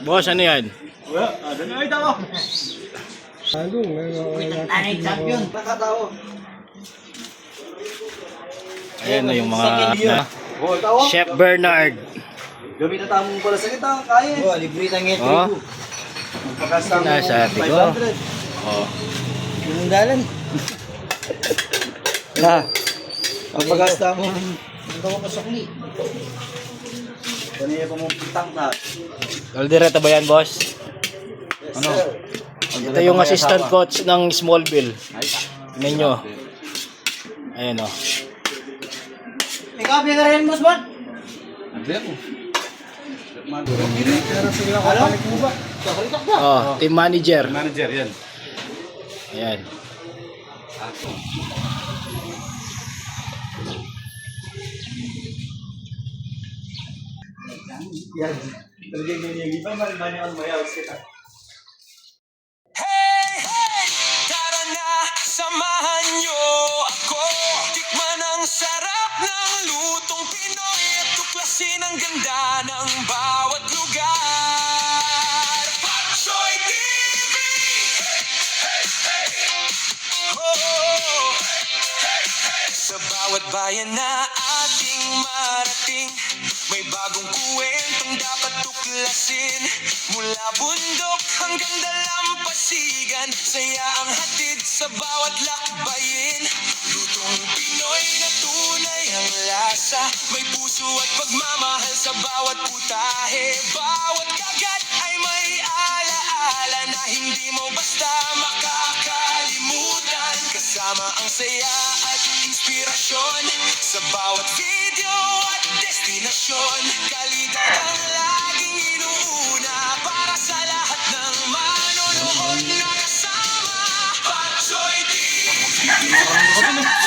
Boss, ano yan? Wala, ada na ay tawo. Tanay champion. Nakatawo. Ayan na yung mga Oh, tawo. Chef Bernard. Gamit na tamong pala sa kita, kaya. Oh, libre tang ngiti Oh. ko. Magpakasta mo Nasabi ko. 500. Oh. Yung dalan. Na. Magpakasta mo. Ang daw ko sukli. Kaniya pa mo pitang na. Kaldereta ba yan, boss? Ano? Ito yung assistant coach ng Smallville. Tingnan nyo. Ayan o. Ikaw, biya ka rin, boss, bot? Oh, team manager. Manager yan. Ayan. Yan. Talagang ganyan. Iba banyak ang mayawis kita. Tara na, samahan niyo ako. Tikman ang sarap ng lutong Pinoy at tuklasin ang ganda ng bawat lugar. Patsoy TV! Oh, sa bawat bayan na ating marating, may bagong kwentong dapat tuklasin. Mula bundok hanggang dalampasigan, saya ang hatid sa bawat lakbayin. Lutong Pinoy na tunay ang lasa, may puso at pagmamahal sa bawat putahe. Bawat kagat ay may alaala na hindi mo basta makakalimutan. Kasama ang saya at inspirasyon sa bawat video at destinasyon. Kalidad ang laging inuuna para sa lahat ng manonood na kasama. Patsoy TV!